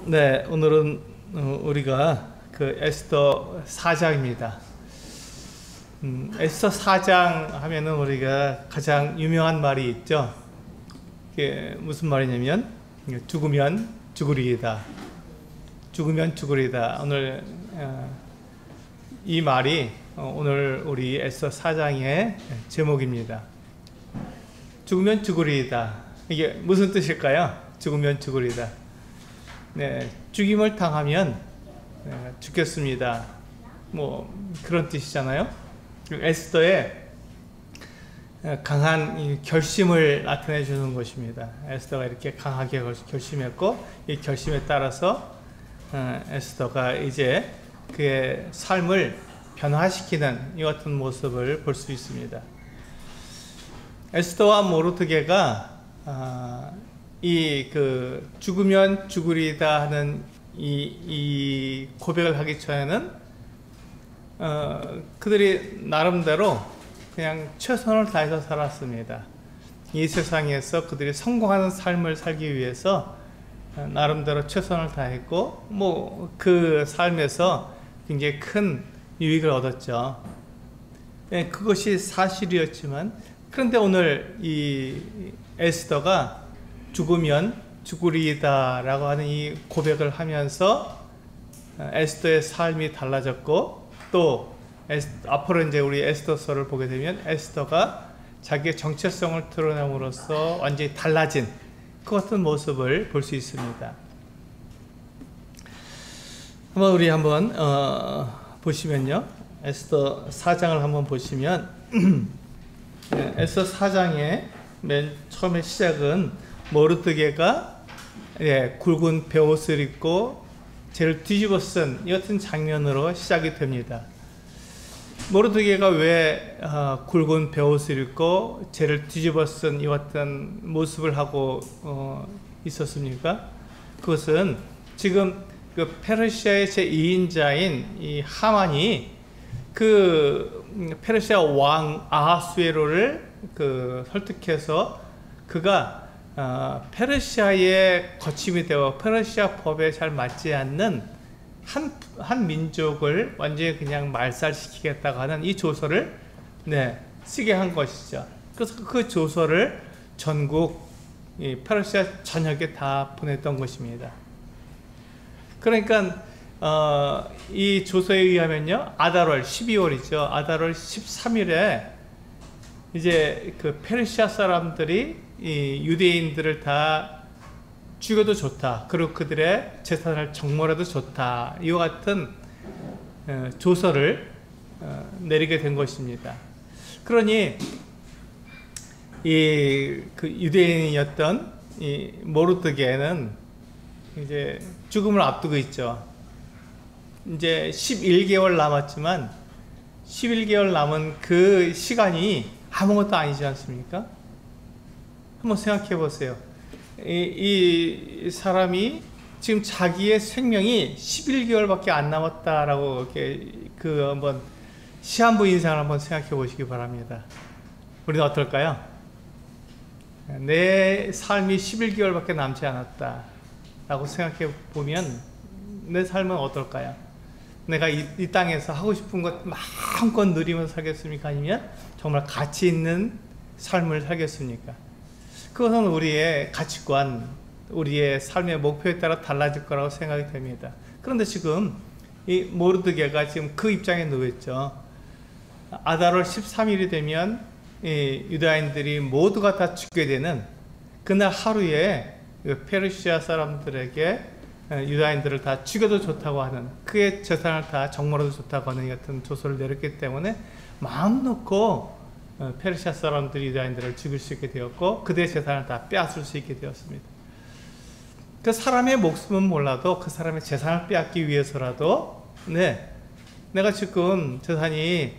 네, 오늘은 우리가 그 에스더 4장입니다. 에스더 4장 하면은 우리가 가장 유명한 말이 있죠. 이게 무슨 말이냐면 죽으면 죽으리이다. 죽으면 죽으리이다. 오늘 이 말이 오늘 우리 에스더 4장의 제목입니다. 죽으면 죽으리이다. 이게 무슨 뜻일까요? 죽으면 죽으리이다. 네, 죽임을 당하면 죽겠습니다. 뭐 그런 뜻이잖아요. 에스더의 강한 결심을 나타내 주는 것입니다. 에스더가 이렇게 강하게 결심했고, 이 결심에 따라서 에스더가 이제 그의 삶을 변화시키는 이 같은 모습을 볼 수 있습니다. 에스더와 모르드게가 이 죽으면 죽으리다 하는 이 고백을 하기 전에는 그들이 나름대로 그냥 최선을 다해서 살았습니다. 이 세상에서 그들이 성공하는 삶을 살기 위해서 나름대로 최선을 다했고, 뭐 그 삶에서 굉장히 큰 유익을 얻었죠. 네, 그것이 사실이었지만, 그런데 오늘 이 에스더가 죽으면 죽으리이다 라고 하는 이 고백을 하면서 에스더의 삶이 달라졌고, 또 앞으로 이제 우리 에스더서를 보게 되면 에스더가 자기의 정체성을 드러냄으로써 완전히 달라진 그 같은 모습을 볼 수 있습니다. 우리 한번 보시면요, 에스더 4장을 한번 보시면 에스더 4장의 맨 처음에 시작은 모르드게가 굵은 베옷을 입고 죄를 뒤집어 쓴 이 같은 장면으로 시작이 됩니다. 모르드게가 왜 굵은 베옷을 입고 죄를 뒤집어 쓴 이 같은 모습을 하고 있었습니까? 그것은 지금 그 페르시아의 제2인자인 이 하만이 그 페르시아 왕 아하수에로를 설득해서 그가 페르시아의 거침이 되어 페르시아 법에 잘 맞지 않는 한 민족을 완전히 그냥 말살시키겠다고 하는 이 조서를 쓰게 한 것이죠. 그래서 그 조서를 전국 페르시아 전역에 다 보냈던 것입니다. 그러니까 이 조서에 의하면요, 아달월 12월이죠. 아달월 13일에 이제 그 페르시아 사람들이 이 유대인들을 다 죽여도 좋다, 그리고 그들의 재산을 정몰해도 좋다, 이와 같은 조서를 내리게 된 것입니다. 그러니 그 유대인이었던 이 모르드게는 이제 죽음을 앞두고 있죠. 이제 11개월 남았지만 11개월 남은 그 시간이 아무것도 아니지 않습니까? 한번 생각해 보세요. 이 사람이 지금 자기의 생명이 11개월밖에 안 남았다라고 이렇게 한번 시한부 인생을 한번 생각해 보시기 바랍니다. 우리는 어떨까요? 내 삶이 11개월밖에 남지 않았다라고 생각해 보면 내 삶은 어떨까요? 내가 이 땅에서 하고 싶은 것 마음껏 누리면서 살겠습니까? 아니면 정말 가치 있는 삶을 살겠습니까? 그것은 우리의 가치관, 우리의 삶의 목표에 따라 달라질 거라고 생각이 됩니다. 그런데 지금 이 모르드게가 지금 그 입장에 놓였죠. 아달월 13일이 되면 이 유다인들이 모두가 다 죽게 되는 그날 하루에 페르시아 사람들에게 유다인들을 다 죽여도 좋다고 하는, 그의 재산을 다 정몰해도 좋다고 하는 같은 조서를 내렸기 때문에 마음 놓고 페르시아 사람들이 유다인들을 죽일 수 있게 되었고, 그들의 재산을 다 빼앗을 수 있게 되었습니다. 그 사람의 목숨은 몰라도 그 사람의 재산을 빼앗기 위해서라도 내가 지금 재산이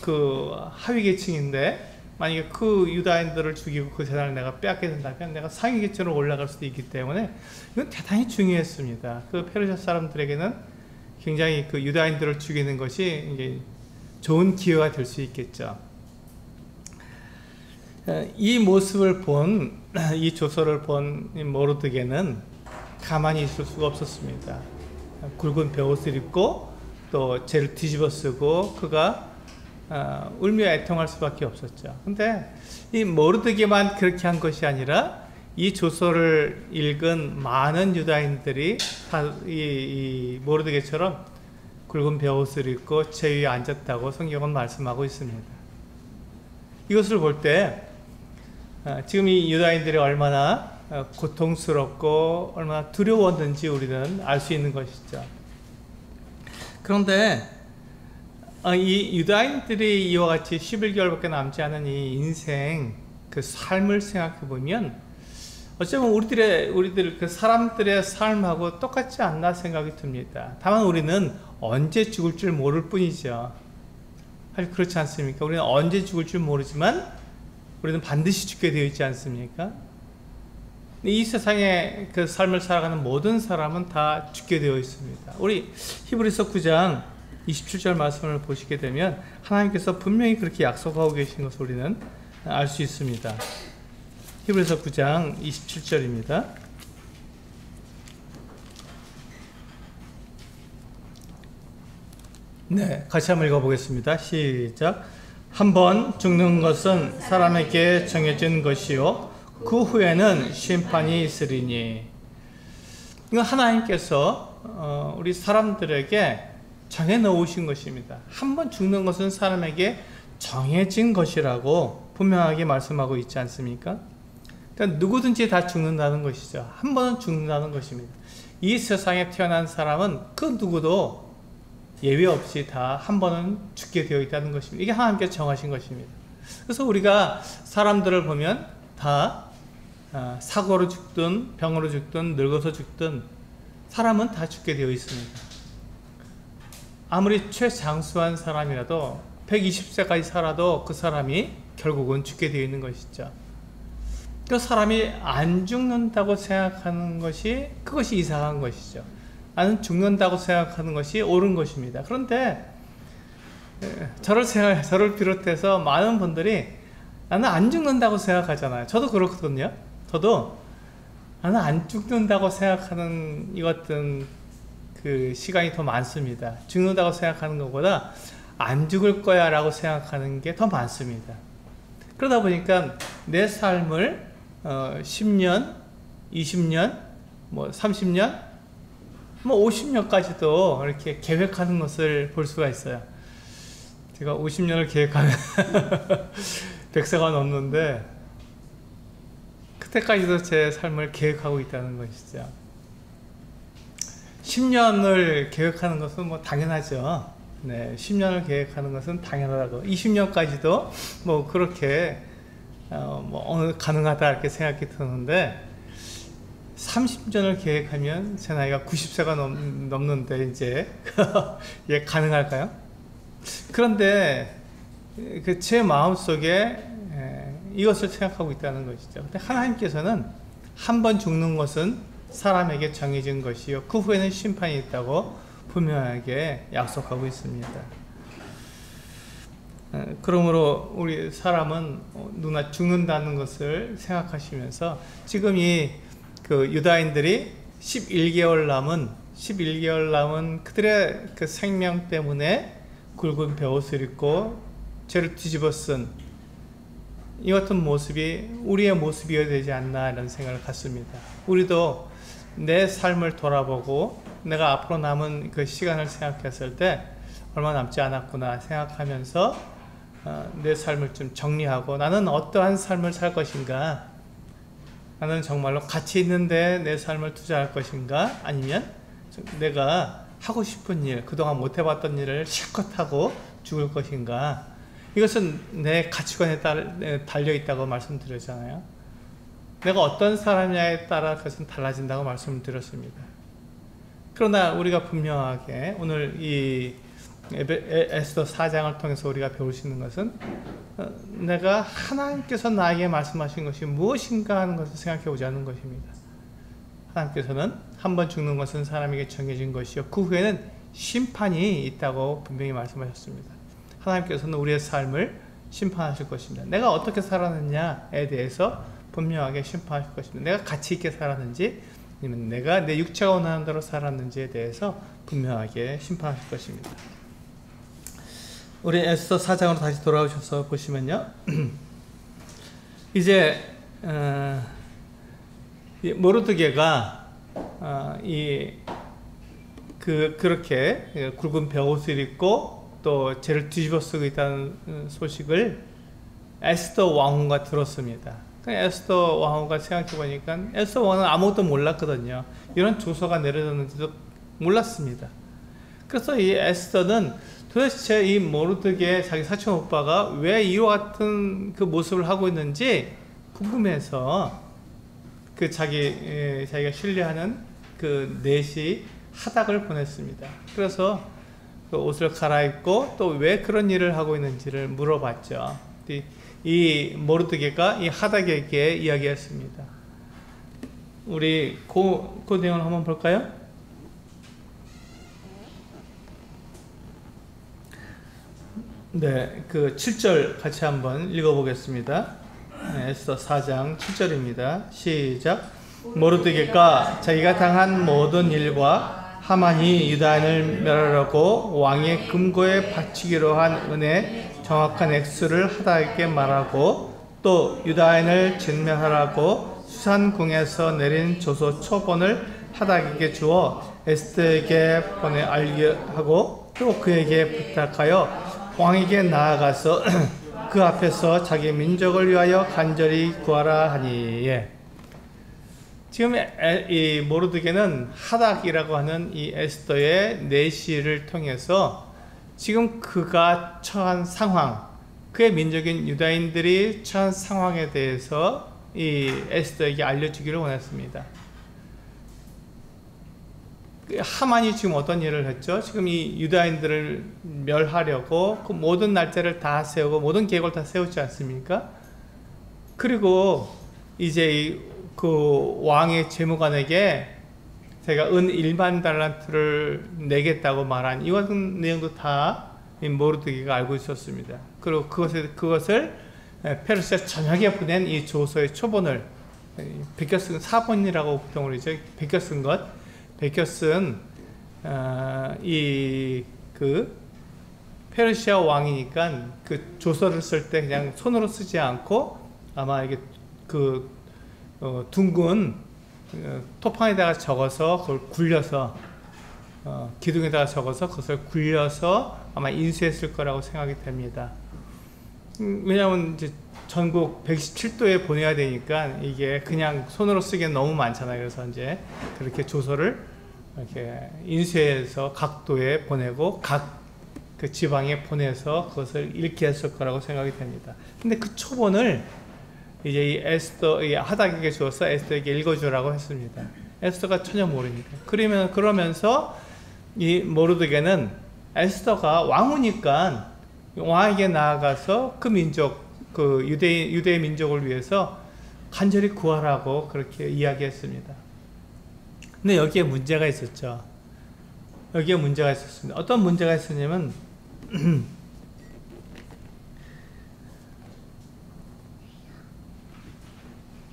그 하위 계층인데 만약에 그 유다인들을 죽이고 그 재산을 내가 빼앗게 된다면 내가 상위 계층으로 올라갈 수도 있기 때문에 이건 대단히 중요했습니다. 그 페르시아 사람들에게는 굉장히 그 유다인들을 죽이는 것이 이제 좋은 기회가 될 수 있겠죠. 이 모습을 본, 이 조서를 본 모르드게는 가만히 있을 수가 없었습니다. 굵은 베옷을 입고 또 죄를 뒤집어 쓰고 그가 울며 애통할 수밖에 없었죠. 근데 이 모르드게만 그렇게 한 것이 아니라 이 조서를 읽은 많은 유다인들이 다 이 모르드게처럼 굵은 베옷을 입고 죄 위에 앉았다고 성경은 말씀하고 있습니다. 이것을 볼 때 지금 이 유다인들이 얼마나 고통스럽고 얼마나 두려웠는지 우리는 알 수 있는 것이죠. 그런데 이 유다인들이 이와 같이 11개월밖에 남지 않은 이 인생 그 삶을 생각해 보면 어쩌면 우리들 그 사람들의 삶하고 똑같지 않나 생각이 듭니다. 다만 우리는 언제 죽을 줄 모를 뿐이죠. 사실 그렇지 않습니까? 우리는 언제 죽을 줄 모르지만 우리는 반드시 죽게 되어 있지 않습니까? 이 세상에 그 삶을 살아가는 모든 사람은 다 죽게 되어 있습니다. 우리 히브리서 9장 27절 말씀을 보시게 되면 하나님께서 분명히 그렇게 약속하고 계신 것을 우리는 알 수 있습니다. 히브리서 9장 27절입니다. 네, 같이 한번 읽어보겠습니다. 시작. 한번 죽는 것은 사람에게 정해진 것이요 그 후에는 심판이 있으리니. 이건 하나님께서 우리 사람들에게 정해 놓으신 것입니다. 한번 죽는 것은 사람에게 정해진 것이라고 분명하게 말씀하고 있지 않습니까? 그러니까 누구든지 다 죽는다는 것이죠. 한 번은 죽는다는 것입니다. 이 세상에 태어난 사람은 그 누구도 예외 없이 다 한 번은 죽게 되어 있다는 것입니다. 이게 하나님께서 정하신 것입니다. 그래서 우리가 사람들을 보면 다 사고로 죽든 병으로 죽든 늙어서 죽든 사람은 다 죽게 되어 있습니다. 아무리 최장수한 사람이라도 120세까지 살아도 그 사람이 결국은 죽게 되어 있는 것이죠. 그 사람이 안 죽는다고 생각하는 것이 그것이 이상한 것이죠. 나는 죽는다고 생각하는 것이 옳은 것입니다. 그런데 저를 비롯해서 많은 분들이 나는 안 죽는다고 생각하잖아요. 저도 그렇거든요. 저도 나는 안 죽는다고 생각하는 이 같은 그 시간이 더 많습니다. 죽는다고 생각하는 것보다 안 죽을 거야 라고 생각하는 게 더 많습니다. 그러다 보니까 내 삶을 10년, 20년, 뭐 30년, 뭐 50년까지도 이렇게 계획하는 것을 볼 수가 있어요. 제가 50년을 계획하면 100세가 넘는데 그때까지도 제 삶을 계획하고 있다는 것이죠. 10년을 계획하는 것은 뭐 당연하죠. 네, 10년을 계획하는 것은 당연하다고. 20년까지도 뭐 그렇게 가능하다 이렇게 생각이 드는데 30년을 계획하면 제 나이가 90세가 넘는데 이제 예, 가능할까요? 그런데 제 마음속에 이것을 생각하고 있다는 것이죠. 근데 하나님께서는 한 번 죽는 것은 사람에게 정해진 것이요 그 후에는 심판이 있다고 분명하게 약속하고 있습니다. 그러므로 우리 사람은 누구나 죽는다는 것을 생각하시면서 지금 그 유다인들이 11개월 남은 그들의 그 생명 때문에 굵은 베옷을 입고 죄를 뒤집어 쓴 이 같은 모습이 우리의 모습이어야 되지 않나 이런 생각을 갖습니다. 우리도 내 삶을 돌아보고 내가 앞으로 남은 그 시간을 생각했을 때 얼마 남지 않았구나 생각하면서 내 삶을 좀 정리하고 나는 어떠한 삶을 살 것인가, 나는 정말로 가치 있는데 내 삶을 투자할 것인가, 아니면 내가 하고 싶은 일, 그동안 못 해봤던 일을 실컷 하고 죽을 것인가. 이것은 내 가치관에 달려있다고 말씀드렸잖아요. 내가 어떤 사람이냐에 따라 그것은 달라진다고 말씀드렸습니다. 그러나 우리가 분명하게 오늘 이 에스더 4장을 통해서 우리가 배울 수 있는 것은 내가 하나님께서 나에게 말씀하신 것이 무엇인가 하는 것을 생각해 보자는 것입니다. 하나님께서는 한 번 죽는 것은 사람에게 정해진 것이요 그 후에는 심판이 있다고 분명히 말씀하셨습니다. 하나님께서는 우리의 삶을 심판하실 것입니다. 내가 어떻게 살았느냐에 대해서 분명하게 심판하실 것입니다. 내가 가치 있게 살았는지 아니면 내가 내 육체가 원하는 대로 살았는지에 대해서 분명하게 심판하실 것입니다. 우리 에스더 4장으로 다시 돌아오셔서 보시면요. 이제 모르드게가 그렇게 굵은 벼옷을 입고 또 죄를 뒤집어 쓰고 있다는 소식을 에스더 왕후가 들었습니다. 에스더 왕후가 생각해 보니까 에스더 왕후는 아무것도 몰랐거든요. 이런 조서가 내려졌는지도 몰랐습니다. 그래서 이 에스더는 도대체 이 모르드게 자기 사촌 오빠가 왜 이와 같은 그 모습을 하고 있는지 궁금해서 자기가 신뢰하는 그 넷이 하닥을 보냈습니다. 그래서 그 옷을 갈아입고 또 왜 그런 일을 하고 있는지를 물어봤죠. 이 모르드게가 이 하닥에게 이야기했습니다. 우리 그 내용을 한번 볼까요? 네, 그 7절 같이 한번 읽어보겠습니다. 에스더 4장 7절입니다. 시작. 모르드게가 자기가 당한 모든 일과 하만이 유다인을 멸하려고 왕의 금고에 바치기로 한 은혜 정확한 액수를 하닥에게 말하고 또 유다인을 진멸하라고 수산궁에서 내린 조서 초본을 하닥에게 주어 에스더에게 보내 알게 하고 또 그에게 부탁하여 왕에게 나아가서 그 앞에서 자기 민족을 위하여 간절히 구하라 하니. 지금 이 모르드게는 하닥이라고 하는 이 에스더의 내시를 통해서 지금 그가 처한 상황, 그의 민족인 유다인들이 처한 상황에 대해서 이 에스더에게 알려주기를 원했습니다. 하만이 지금 어떤 일을 했죠? 지금 이 유다인들을 멸하려고 그 모든 날짜를 다 세우고 모든 계획을 다 세우지 않습니까? 그리고 이제 그 왕의 재무관에게 제가 은 1만 달란트를 내겠다고 말한 이 같은 내용도 다 모르드게가 알고 있었습니다. 그리고 그것을 페르시아 전역에 보낸 이 조서의 초본을 베껴 쓴 사본이라고 보통 그러죠. 베껴 쓴 것. 베껴 쓴 페르시아 왕이니까 그 조서를 쓸 때 그냥 손으로 쓰지 않고 아마 이게 둥근 토판에다가 적어서 그걸 굴려서 기둥에다가 적어서 그것을 굴려서 아마 인쇄했을 거라고 생각이 됩니다. 왜냐하면 이제 전국 117도에 보내야 되니까 이게 그냥 손으로 쓰기엔 너무 많잖아요. 그래서 이제 그렇게 조서를 이렇게 인쇄해서 각 도에 보내고 각 그 지방에 보내서 그것을 읽게 했을 거라고 생각이 됩니다. 근데 그 초본을 이제 이 하닥에게 주어서 에스더에게 읽어주라고 했습니다. 에스더가 전혀 모르니까. 그러면서 이 모르드게는 에스더가 왕후니까 왕에게 나아가서 그 민족, 그 유대의 민족을 위해서 간절히 구하라고 그렇게 이야기했습니다. 근데 여기에 문제가 있었죠. 여기에 문제가 있었습니다. 어떤 문제가 있었냐면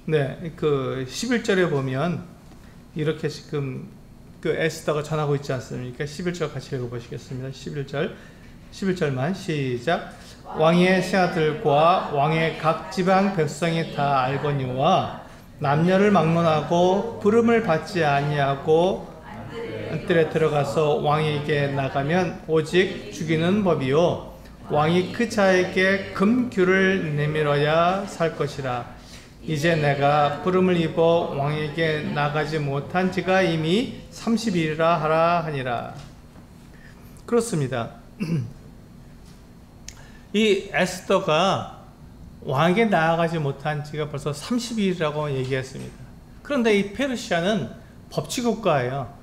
네, 그 11절에 보면 이렇게 지금 그 에스더가 전하고 있지 않습니까? 11절 같이 읽어보시겠습니다. 11절만 시작. 왕의 새아들과 왕의 각 지방 백성이 다 알거니와 남녀를 막론하고 부름을 받지 아니하고 안뜰에 들어가서 왕에게 나가면 오직 죽이는 법이요 왕이 그 자에게 금규를 내밀어야 살 것이라. 이제 내가 부름을 입어 왕에게 나가지 못한 지가 이미 30일이라 하라 하니라. 그렇습니다. 이 에스더가 왕에게 나아가지 못한 지가 벌써 30일이라고 얘기했습니다. 그런데 이 페르시아는 법치국가예요.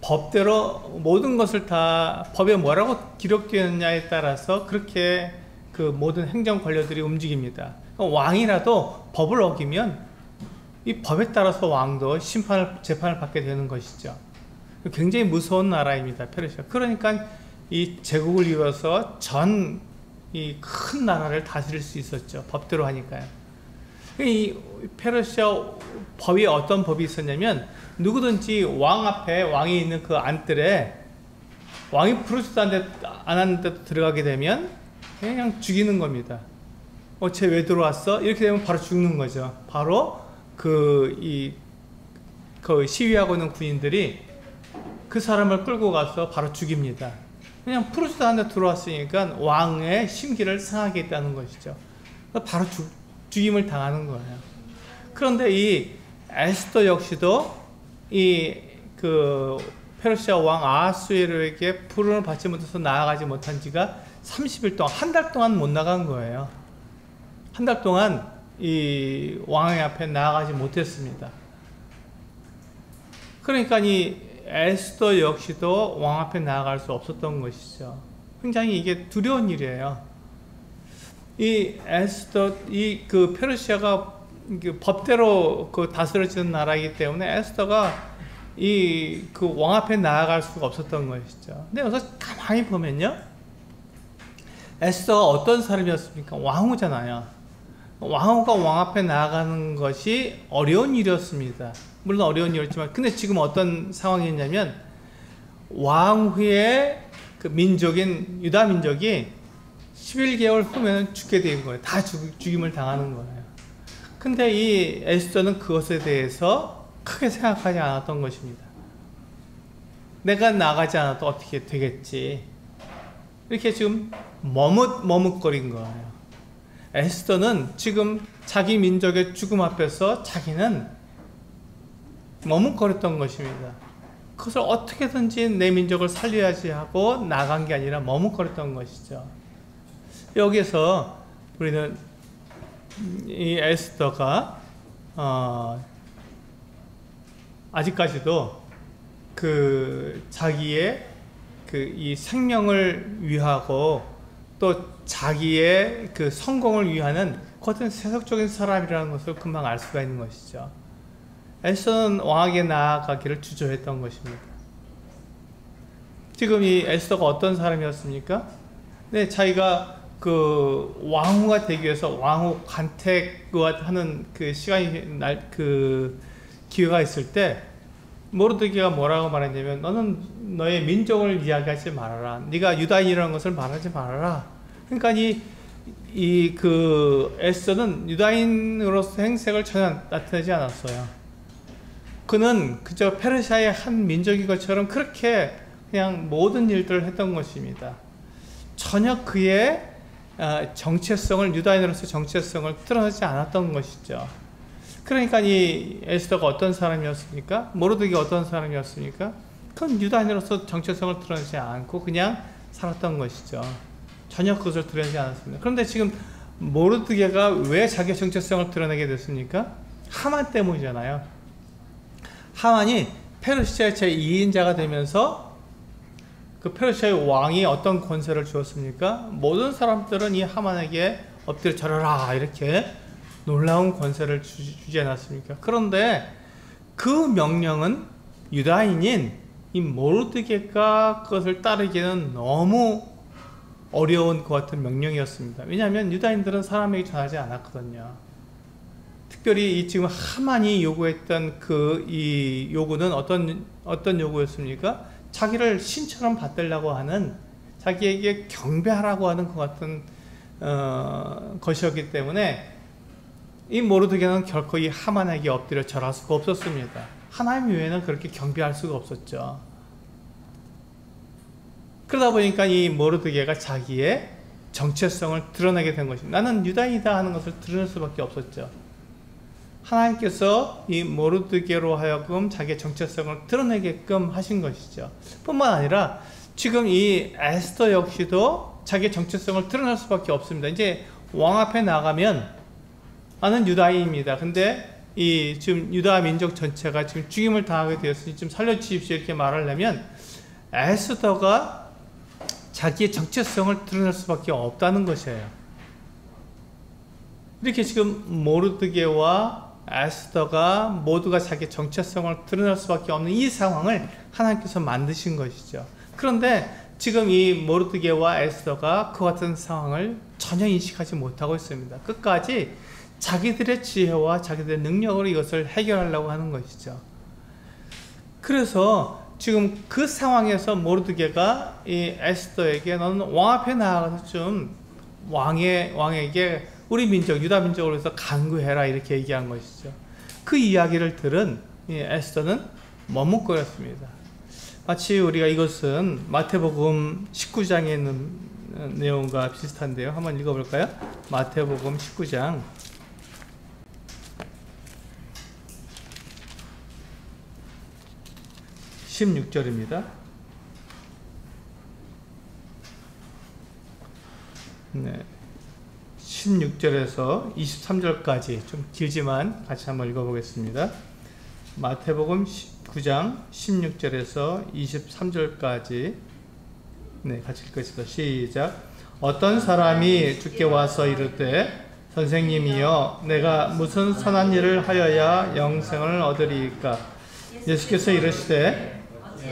법대로 모든 것을 다 법에 뭐라고 기록되었느냐에 따라서 그렇게 그 모든 행정 관료들이 움직입니다. 왕이라도 법을 어기면 이 법에 따라서 왕도 재판을 받게 되는 것이죠. 굉장히 무서운 나라입니다, 페르시아. 그러니까 이 제국을 이뤄서 전 이 큰 나라를 다스릴 수 있었죠. 법대로 하니까요. 이 페르시아 법이 어떤 법이 있었냐면, 누구든지 왕 앞에, 왕이 있는 그 안뜰에 왕이 부르지도 않았는데도 들어가게 되면 그냥 죽이는 겁니다. 쟤 왜 들어왔어? 이렇게 되면 바로 죽는 거죠. 바로 그 시위하고 있는 군인들이 그 사람을 끌고 가서 바로 죽입니다. 그냥 부르지도 않는데 들어왔으니까 왕의 심기를 상하게 했다는 것이죠. 바로 죽임을 당하는 거예요. 그런데 이 에스더 역시도 그 페르시아 왕 아하수에로에게 부름을 받지 못해서 나아가지 못한 지가 30일 동안, 한 달 동안 못 나간 거예요. 한 달 동안 이 왕의 앞에 나아가지 못했습니다. 그러니까 이 에스더 역시도 왕 앞에 나아갈 수 없었던 것이죠. 굉장히 이게 두려운 일이에요. 이 에스더, 그 페르시아가 법대로 그 다스려지는 나라이기 때문에 에스더가 그 왕 앞에 나아갈 수가 없었던 것이죠. 근데 여기서 가만히 보면요, 에스더가 어떤 사람이었습니까? 왕후잖아요. 왕후가 왕 앞에 나아가는 것이 어려운 일이었습니다. 물론 어려운 일이었지만, 근데 지금 어떤 상황이었냐면, 왕후의 그 민족인 유다 민족이 11개월 후면 죽게 된 거예요. 다 죽임을 당하는 거예요. 근데 이 에스더는 그것에 대해서 크게 생각하지 않았던 것입니다. 내가 나가지 않아도 어떻게 되겠지, 이렇게 지금 머뭇거린 거예요. 에스더는 지금 자기 민족의 죽음 앞에서 자기는 머뭇거렸던 것입니다. 그것을 어떻게든지 내 민족을 살려야지 하고 나간 게 아니라 머뭇거렸던 것이죠. 여기서 우리는 이 에스더가 아직까지도 그 자기의 이 생명을 위하고 또 자기의 그 성공을 위하는 어떤 세속적인 사람이라는 것을 금방 알 수가 있는 것이죠. 에스더는 왕에게 나아가기를 주저했던 것입니다. 지금 이 에스더가 어떤 사람이었습니까? 네, 자기가 그 왕후가 되기 위해서 왕후 간택과 하는 그 시간이 기회가 있을 때 모르드게가 뭐라고 말했냐면, 너는 너의 민족을 이야기하지 말아라. 네가 유다인이라는 것을 말하지 말아라. 그러니까 그 에스더는 유다인으로서 행색을 전혀 나타내지 않았어요. 그는 그저 페르시아의 한 민족인 것처럼 그렇게 그냥 모든 일들을 했던 것입니다. 전혀 그의 정체성을, 유다인으로서 정체성을 드러내지 않았던 것이죠. 그러니까 이 에스더가 어떤 사람이었습니까? 모르드게가 어떤 사람이었습니까? 그건 유다인으로서 정체성을 드러내지 않고 그냥 살았던 것이죠. 전혀 그것을 드러내지 않았습니다. 그런데 지금 모르드게가 왜 자기의 정체성을 드러내게 됐습니까? 하만 때문이잖아요. 하만이 페르시아의 제2인자가 되면서 그 페르시아의 왕이 어떤 권세를 주었습니까? 모든 사람들은 이 하만에게 엎드려 절하라 이렇게 놀라운 권세를 주지 않았습니까? 그런데 그 명령은 유다인인 이 모르드게가 그것을 따르기는 너무 어려운 것 같은 명령이었습니다. 왜냐하면 유다인들은 사람에게 전하지 않았거든요. 특별히 지금 하만이 요구했던 이 요구는 어떤 요구였습니까? 자기를 신처럼 받들려고 하는, 자기에게 경배하라고 하는 것 같은 것이었기 때문에 이 모르드게는 결코 이 하만에게 엎드려 절할 수가 없었습니다. 하나님 외에는 그렇게 경배할 수가 없었죠. 그러다 보니까 이 모르드게가 자기의 정체성을 드러내게 된 것입니다. 나는 유다인이다 하는 것을 드러낼 수밖에 없었죠. 하나님께서 이 모르드게로 하여금 자기의 정체성을 드러내게끔 하신 것이죠. 뿐만 아니라 지금 이 에스더 역시도 자기의 정체성을 드러낼 수밖에 없습니다. 이제 왕 앞에 나가면 나는 유다인입니다. 근데 지금 유다 민족 전체가 지금 죽임을 당하게 되었으니 좀 살려주십시오 이렇게 말하려면 에스더가 자기의 정체성을 드러낼 수밖에 없다는 것이에요. 이렇게 지금 모르드게와 에스더가 모두가 자기의 정체성을 드러낼 수밖에 없는 이 상황을 하나님께서 만드신 것이죠. 그런데 지금 이 모르드게와 에스더가 그 같은 상황을 전혀 인식하지 못하고 있습니다. 끝까지 자기들의 지혜와 자기들의 능력으로 이것을 해결하려고 하는 것이죠. 그래서 지금 그 상황에서 모르드게가 이 에스더에게 너는 왕 앞에 나가서 좀 왕에게 우리 민족, 유다 민족으로 해서 간구해라 이렇게 얘기한 것이죠. 그 이야기를 들은 이 에스더는 머뭇거렸습니다. 마치 우리가 이것은 마태복음 19장에 있는 내용과 비슷한데요. 한번 읽어볼까요? 마태복음 19장 16절입니다. 네. 16절에서 23절까지 좀 길지만 같이 한번 읽어보겠습니다. 마태복음 9장 16절에서 23절까지 네, 같이 읽겠습니다. 시작. 어떤 사람이 주께 와서 이르되 선생님이여 내가 무슨 선한 일을 하여야 영생을 얻으리이까? 예수께서 이르시되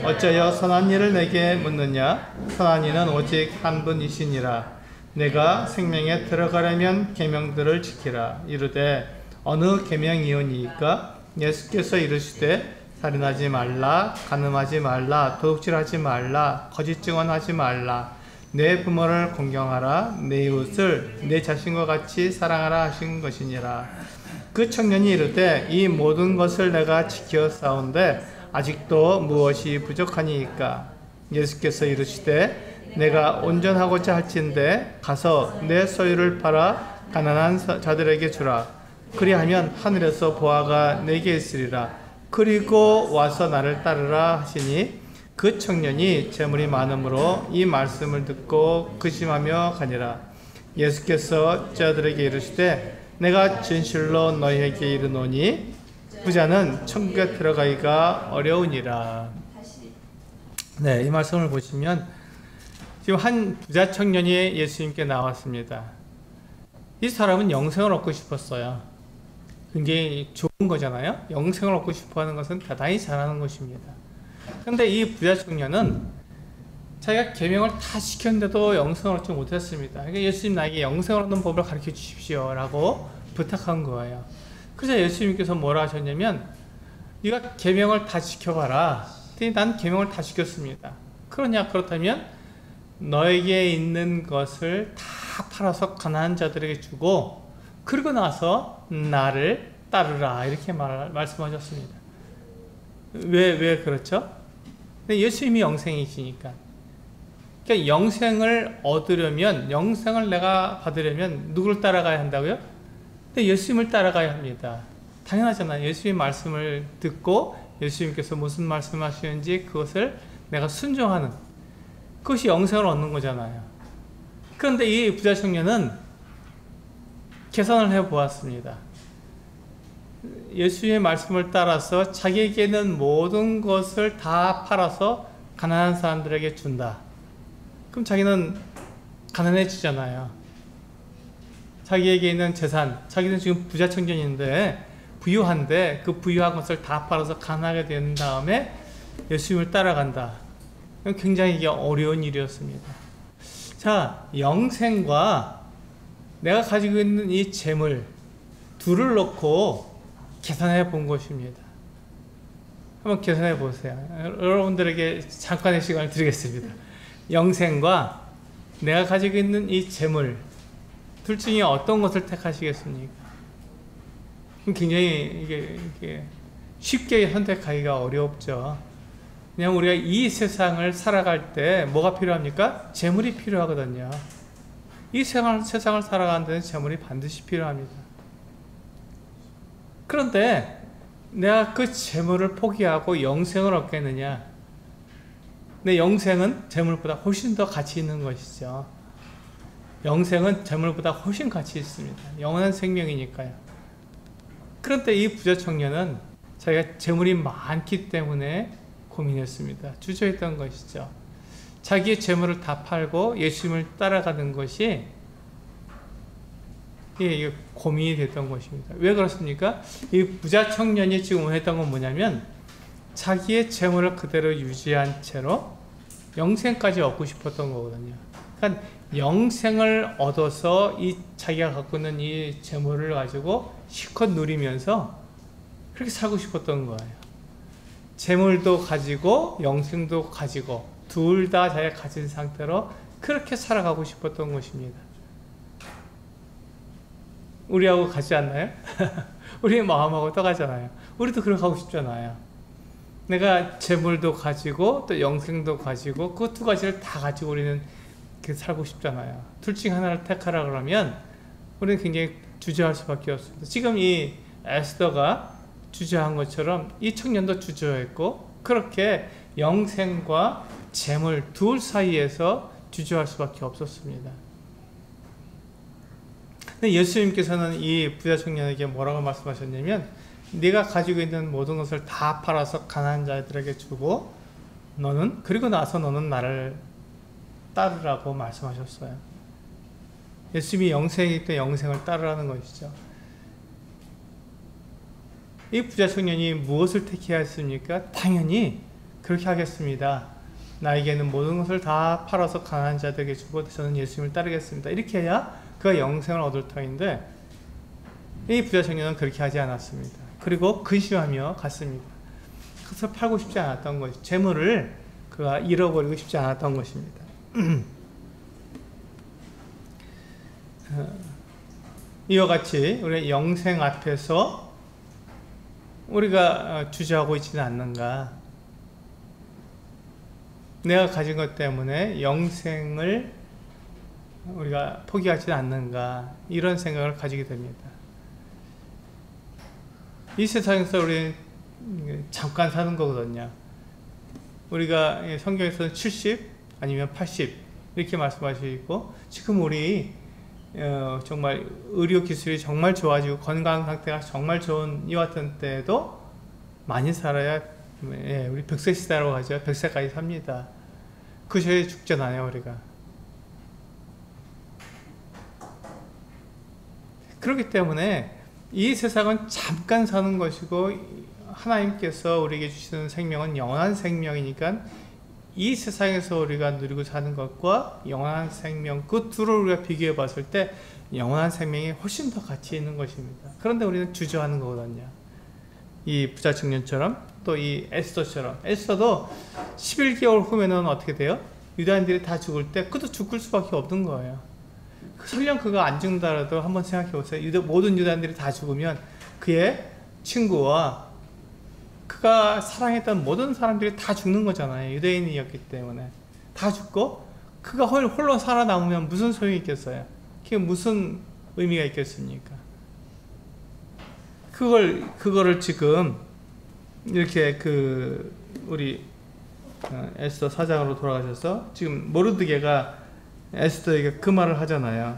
어찌하여 선한 일을 내게 묻느냐? 선한 이는 오직 한 분이시니라. 내가 생명에 들어가려면 계명들을 지키라. 이르되 어느 계명이오니이까? 예수께서 이르시되 살인하지 말라, 간음하지 말라, 도둑질하지 말라, 거짓 증언하지 말라, 내 부모를 공경하라, 내 이웃을 내 자신과 같이 사랑하라 하신 것이니라. 그 청년이 이르되 이 모든 것을 내가 지켜 싸운데 아직도 무엇이 부족하니이까? 예수께서 이르시되 내가 온전하고자 할진대 가서 내 소유를 팔아 가난한 자들에게 주라. 그리하면 하늘에서 보화가 내게 있으리라. 그리고 와서 나를 따르라 하시니 그 청년이 재물이 많으므로 이 말씀을 듣고 근심하며 가니라. 예수께서 자들에게 이르시되 내가 진실로 너희에게 이르노니 부자는 천국에 들어가기가 어려우니라. 네, 이 말씀을 보시면 지금 한 부자 청년이 예수님께 나왔습니다. 이 사람은 영생을 얻고 싶었어요. 굉장히 좋은 거잖아요. 영생을 얻고 싶어하는 것은 대단히 잘하는 것입니다. 그런데 이 부자 청년은 자기가 계명을 다 지켰는데도 영생을 얻지 못했습니다. 그러니까 예수님 나에게 영생을 얻는 법을 가르쳐 주십시오 라고 부탁한 거예요. 그래서 예수님께서 뭐라 하셨냐면 네가 계명을 다 지켜봐라. 난 계명을 다 지켰습니다. 그렇다면 너에게 있는 것을 다 팔아서 가난한 자들에게 주고 그리고 나서 나를 따르라 이렇게 말씀하셨습니다. 왜 그렇죠? 근데 예수님이 영생이시니까. 그러니까 영생을 얻으려면, 영생을 내가 받으려면 누구를 따라가야 한다고요? 근데 예수님을 따라가야 합니다. 당연하잖아요. 예수님의 말씀을 듣고 예수님께서 무슨 말씀하시는지 그것을 내가 순종하는, 그것이 영생을 얻는 거잖아요. 그런데 이 부자 청년은 계산을 해보았습니다. 예수의 말씀을 따라서 자기에게는 모든 것을 다 팔아서 가난한 사람들에게 준다. 그럼 자기는 가난해지잖아요. 자기에게 있는 재산, 자기는 지금 부자 청년인데 부유한데 그 부유한 것을 다 팔아서 가난하게 된 다음에 예수님을 따라간다. 굉장히 이게 어려운 일이었습니다. 자, 영생과 내가 가지고 있는 이 재물 둘을 놓고 계산해 본 것입니다. 한번 계산해 보세요. 여러분들에게 잠깐의 시간을 드리겠습니다. 영생과 내가 가지고 있는 이 재물 둘 중에 어떤 것을 택하시겠습니까? 굉장히 이게 쉽게 선택하기가 어렵죠. 그냥 우리가 이 세상을 살아갈 때 뭐가 필요합니까? 재물이 필요하거든요. 이 세상을 살아가는 데는 재물이 반드시 필요합니다. 그런데 내가 그 재물을 포기하고 영생을 얻겠느냐? 내 영생은 재물보다 훨씬 더 가치 있는 것이죠. 영생은 재물보다 훨씬 가치 있습니다. 영원한 생명이니까요. 그런데 이 부자 청년은 자기가 재물이 많기 때문에 고민했습니다. 주저했던 것이죠. 자기의 재물을 다 팔고 예수님을 따라가는 것이 이게 고민이 됐던 것입니다. 왜 그렇습니까? 이 부자 청년이 지금 원했던 건 뭐냐면 자기의 재물을 그대로 유지한 채로 영생까지 얻고 싶었던 거거든요. 그러니까 영생을 얻어서 이 자기가 갖고 있는 이 재물을 가지고 실컷 누리면서 그렇게 살고 싶었던 거예요. 재물도 가지고 영생도 가지고 둘 다 자기가 가진 상태로 그렇게 살아가고 싶었던 것입니다. 우리하고 같지 않나요? 우리 마음하고 똑같잖아요. 우리도 그렇게 하고 싶잖아요. 내가 재물도 가지고 또 영생도 가지고 그 두 가지를 다 가지고 우리는 살고 싶잖아요. 둘 중 하나를 택하라 그러면 우리는 굉장히 주저할 수밖에 없습니다. 지금 이 에스더가 주저한 것처럼 이 청년도 주저했고 그렇게 영생과 재물 둘 사이에서 주저할 수밖에 없었습니다. 근데 예수님께서는 이 부자 청년에게 뭐라고 말씀하셨냐면 네가 가지고 있는 모든 것을 다 팔아서 가난한 자들에게 주고 그리고 나서 너는 나를 따르라고 말씀하셨어요. 예수님이 영생이기 때문에 영생을 따르라는 것이죠. 이 부자 청년이 무엇을 택해야 했습니까? 당연히 그렇게 하겠습니다. 나에게는 모든 것을 다 팔아서 가난한 자들에게 주고 저는 예수님을 따르겠습니다. 이렇게 해야 그가 영생을 얻을 터인데 이 부자 청년은 그렇게 하지 않았습니다. 그리고 근심하며 갔습니다. 그래서 팔고 싶지 않았던 것이 재물을 그가 잃어버리고 싶지 않았던 것입니다. 이와 같이 우리 영생 앞에서 우리가 주저하고 있지는 않는가? 내가 가진 것 때문에 영생을 우리가 포기하지는 않는가? 이런 생각을 가지게 됩니다. 이 세상에서 우리는 잠깐 사는 거거든요. 우리가 성경에서는 70 아니면 80 이렇게 말씀하시고 지금 우리 정말 의료 기술이 정말 좋아지고 건강 상태가 정말 좋은 이 같은 때에도 많이 살아야 우리 100세 시대라고 하죠. 100세까지 삽니다. 그 저에 죽잖아요, 우리가. 그렇기 때문에 이 세상은 잠깐 사는 것이고 하나님께서 우리에게 주시는 생명은 영원한 생명이니까 이 세상에서 우리가 누리고 사는 것과 영원한 생명 그 둘을 우리가 비교해 봤을 때 영원한 생명이 훨씬 더 가치 있는 것입니다. 그런데 우리는 주저하는 거거든요. 이 부자 청년처럼 또 이 에스더처럼 에스더도 11개월 후면은 어떻게 돼요? 유다인들이 다 죽을 때 그도 죽을 수밖에 없는 거예요. 설령 그가 안 죽는다라도 한번 생각해 보세요. 모든 유다인들이 다 죽으면 그의 친구와 그가 사랑했던 모든 사람들이 다 죽는 거잖아요. 유대인이었기 때문에 다 죽고 그가 홀로 살아남으면 무슨 소용이 있겠어요? 그게 무슨 의미가 있겠습니까? 그거를 지금 이렇게 우리 에스더 사장으로 돌아가셔서 지금 모르드게가 에스더에게 그 말을 하잖아요.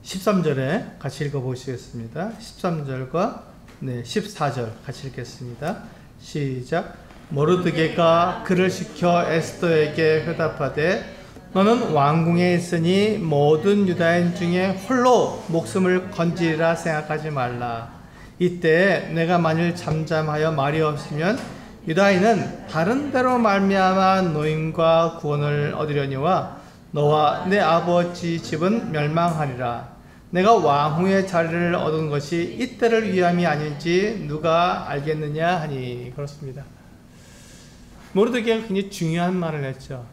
13절에 같이 읽어보시겠습니다. 13절과 14절 같이 읽겠습니다. 시작. 모르드게가 그를 시켜 에스더에게 회답하되 너는 왕궁에 있으니 모든 유다인 중에 홀로 목숨을 건지리라 생각하지 말라. 이때 내가 만일 잠잠하여 말이 없으면 유다인은 다른 데로 말미암아 노임과 구원을 얻으려니와 너와 내 아버지 집은 멸망하리라. 내가 왕후의 자리를 얻은 것이 이때를 위함이 아닌지 누가 알겠느냐 하니. 그렇습니다. 모르드게가 굉장히 중요한 말을 했죠.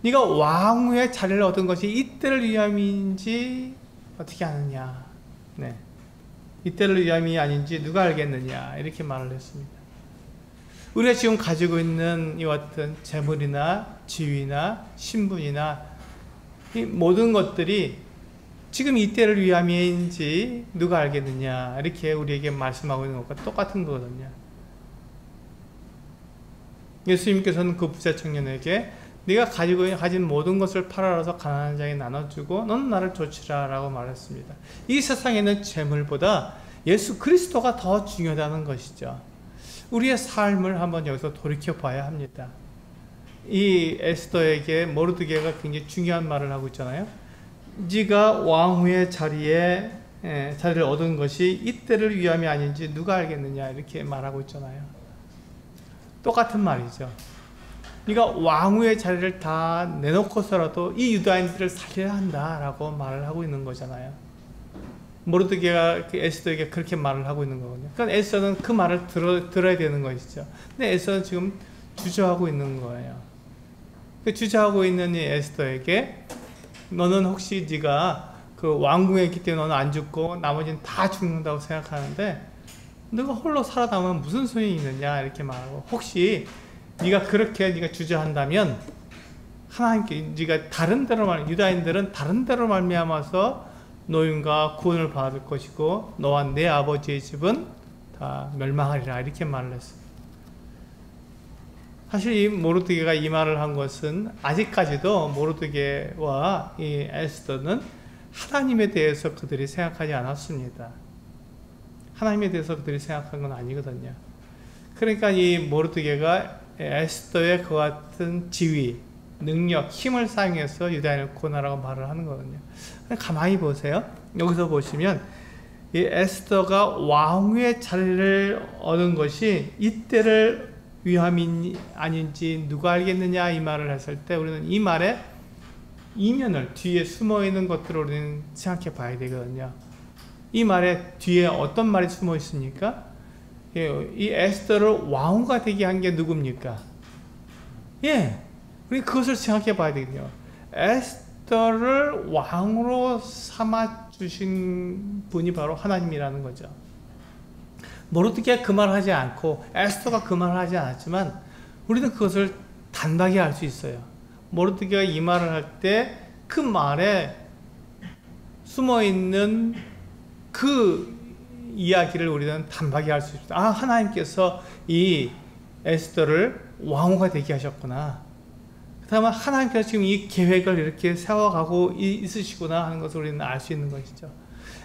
네가 왕후의 자리를 얻은 것이 이때를 위함인지 어떻게 아느냐. 네. 이때를 위함이 아닌지 누가 알겠느냐. 이렇게 말을 했습니다. 우리가 지금 가지고 있는 이와 같은 재물이나 지위나 신분이나 이 모든 것들이 지금 이때를 위함인지 누가 알겠느냐. 이렇게 우리에게 말씀하고 있는 것과 똑같은 거거든요. 예수님께서는 그 부자 청년에게 네가 가진 모든 것을 팔아서 가난한 자에게 나눠주고 너는 나를 좇으라 라고 말했습니다. 이 세상에는 재물보다 예수 그리스도가 더 중요하다는 것이죠. 우리의 삶을 한번 여기서 돌이켜 봐야 합니다. 이 에스더에게 모르드게가 굉장히 중요한 말을 하고 있잖아요. 네가 왕후의 자리를 얻은 것이 이때를 위함이 아닌지 누가 알겠느냐. 이렇게 말하고 있잖아요. 똑같은 말이죠. 네가 왕후의 자리를 다 내놓고서라도 이 유다인들을 살려야 한다라고 말을 하고 있는 거잖아요. 모르드게가 에스더에게 그렇게 말을 하고 있는 거거든요. 그러니까 에스더는 그 말을 들어야 되는 것이죠. 근데 에스더는 지금 주저하고 있는 거예요. 그 주저하고 있는 이 에스더에게 너는 혹시 네가 그 왕궁에 있기 때문에 너는 안 죽고 나머지는 다 죽는다고 생각하는데 너가 홀로 살아남으면 무슨 소용이 있느냐 이렇게 말하고, 혹시 네가 그렇게 네가 주저한다면 하나님께 네가 다른 데로 유다인들은 다른 데로 말미암아서 노임과 구원을 받을 것이고 너와 내 아버지의 집은 다 멸망하리라 이렇게 말을 했어요. 사실 이 모르드게가 이 말을 한 것은 아직까지도 모르드게와 이 에스더는 하나님에 대해서 그들이 생각하지 않았습니다. 하나님에 대해서 그들이 생각한 건 아니거든요. 그러니까 이 모르드게가 에스더의 그 같은 지위, 능력, 힘을 사용해서 유다인을 구원하라고 말을 하는 거거든요. 가만히 보세요. 여기서 보시면 이 에스더가 왕후의 자리를 얻은 것이 이때를 위함이 아닌지 누가 알겠느냐 이 말을 했을 때 우리는 이 말의 이면을, 뒤에 숨어있는 것들을 우리는 생각해 봐야 되거든요. 이 말의 뒤에 어떤 말이 숨어 있습니까? 이 에스더를 왕후가 되게 한 게 누굽니까? 우리 그것을 생각해 봐야 되거든요. 에스더를 왕으로 삼아 주신 분이 바로 하나님이라는 거죠. 모르드게가 그 말을 하지 않고 에스더가 그 말을 하지 않았지만 우리는 그것을 단박에 알 수 있어요. 모르드게가 이 말을 할 때 그 말에 숨어있는 그 이야기를 우리는 단박에 알 수 있어요. 아, 하나님께서 이 에스더를 왕후가 되게 하셨구나. 그 다음에 하나님께서 지금 이 계획을 이렇게 세워가고 있으시구나 하는 것을 우리는 알 수 있는 것이죠.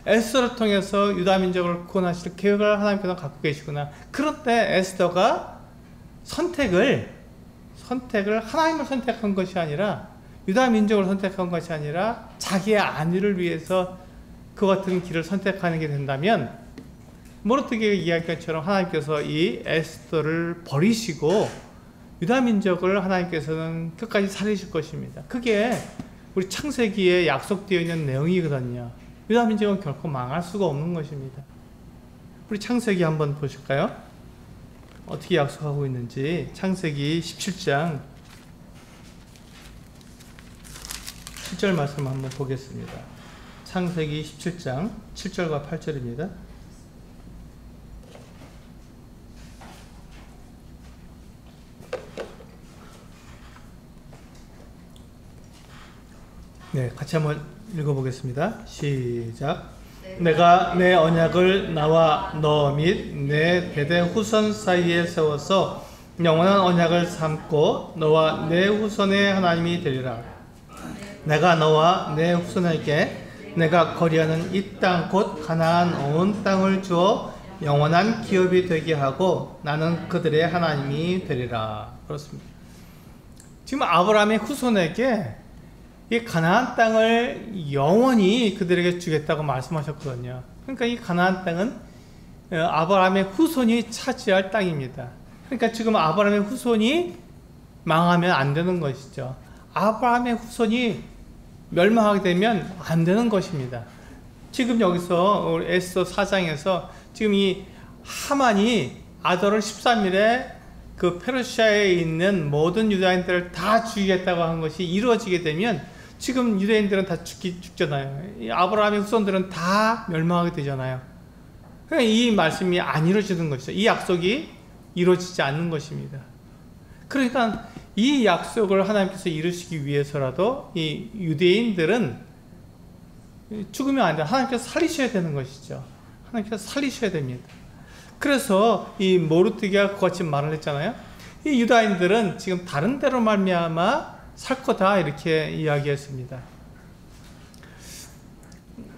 에스더를 통해서 유다 민족을 구원하실 계획을 하나님께서 갖고 계시구나. 그런데 에스더가 선택을 하나님을 선택한 것이 아니라 유다 민족을 선택한 것이 아니라 자기의 안위를 위해서 그 같은 길을 선택하는 게 된다면 모르드게 이야기한 것처럼 하나님께서 이 에스더를 버리시고 유다 민족을 하나님께서는 끝까지 살리실 것입니다. 그게 우리 창세기에 약속되어 있는 내용이거든요. 유다 민족은 결코 망할 수가 없는 것입니다. 우리 창세기 한번 보실까요? 어떻게 약속하고 있는지. 창세기 17장 7절 말씀 한번 보겠습니다. 창세기 17장 7절과 8절입니다. 네, 같이 한번 읽어보겠습니다. 시작. 내가 내 언약을 나와 너 및 내 대대 후손 사이에 세워서 영원한 언약을 삼고 너와 내 후손의 하나님이 되리라. 내가 너와 내 후손에게 내가 거리하는 이 땅 곧 가나안 온 땅을 주어 영원한 기업이 되게 하고 나는 그들의 하나님이 되리라. 그렇습니다. 지금 아브라함의 후손에게 이 가나안 땅을 영원히 그들에게 주겠다고 말씀하셨거든요. 그러니까 이 가나안 땅은 아브라함의 후손이 차지할 땅입니다. 그러니까 지금 아브라함의 후손이 망하면 안 되는 것이죠. 아브라함의 후손이 멸망하게 되면 안 되는 것입니다. 지금 여기서 에스더 4장에서 지금 이 하만이 아더를 13일에 그 페르시아에 있는 모든 유다인들을 다 죽이겠다고 한 것이 이루어지게 되면 지금 유대인들은 다 죽잖아요. 아브라함의 후손들은 다 멸망하게 되잖아요. 그러니까 이 말씀이 안 이루어지는 것이죠. 이 약속이 이루어지지 않는 것입니다. 그러니까 이 약속을 하나님께서 이루시기 위해서라도 이 유대인들은 죽으면 안 돼요. 하나님께서 살리셔야 되는 것이죠. 하나님께서 살리셔야 됩니다. 그래서 이 모르드게가 같이 말을 했잖아요. 이 유다인들은 지금 다른 데로 말미암아 살 거다 이렇게 이야기했습니다.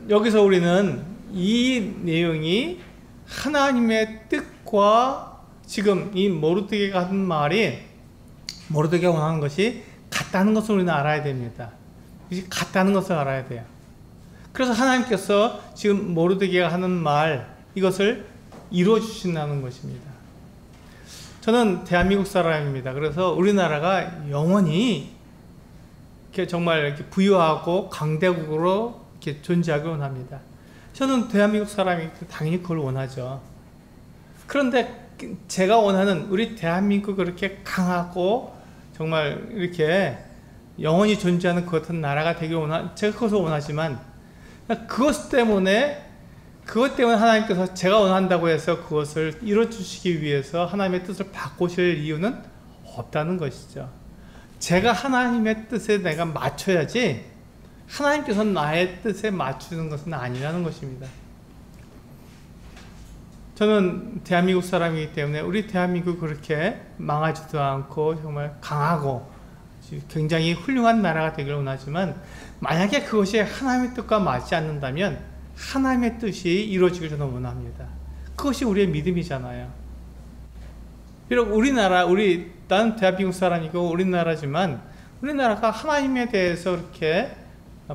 여기서 우리는 이 내용이 하나님의 뜻과 지금 이 모르드게가 하는 말이 모르드게가 원하는 것이 같다는 것을 우리는 알아야 됩니다. 같다는 것을 알아야 돼요. 그래서 하나님께서 지금 모르드게가 하는 말 이것을 이루어 주신다는 것입니다. 저는 대한민국 사람입니다. 그래서 우리나라가 영원히 이렇게 정말 이렇게 부유하고 강대국으로 이렇게 존재하기 원합니다. 저는 대한민국 사람이 당연히 그걸 원하죠. 그런데 제가 원하는 우리 대한민국이 그렇게 강하고 정말 이렇게 영원히 존재하는 그 같은 나라가 되길 제가 그것을 원하지만 그것 때문에 하나님께서 제가 원한다고 해서 그것을 이루어주시기 위해서 하나님의 뜻을 바꾸실 이유는 없다는 것이죠. 제가 하나님의 뜻에 내가 맞춰야지 하나님께서 나의 뜻에 맞추는 것은 아니라는 것입니다. 저는 대한민국 사람이기 때문에 우리 대한민국이 그렇게 망하지도 않고 정말 강하고 굉장히 훌륭한 나라가 되기를 원하지만 만약에 그것이 하나님의 뜻과 맞지 않는다면 하나님의 뜻이 이루어지길 저는 원합니다. 그것이 우리의 믿음이잖아요. 비록 나는 대한민국 사람이고 우리나라지만 우리나라가 하나님에 대해서 이렇게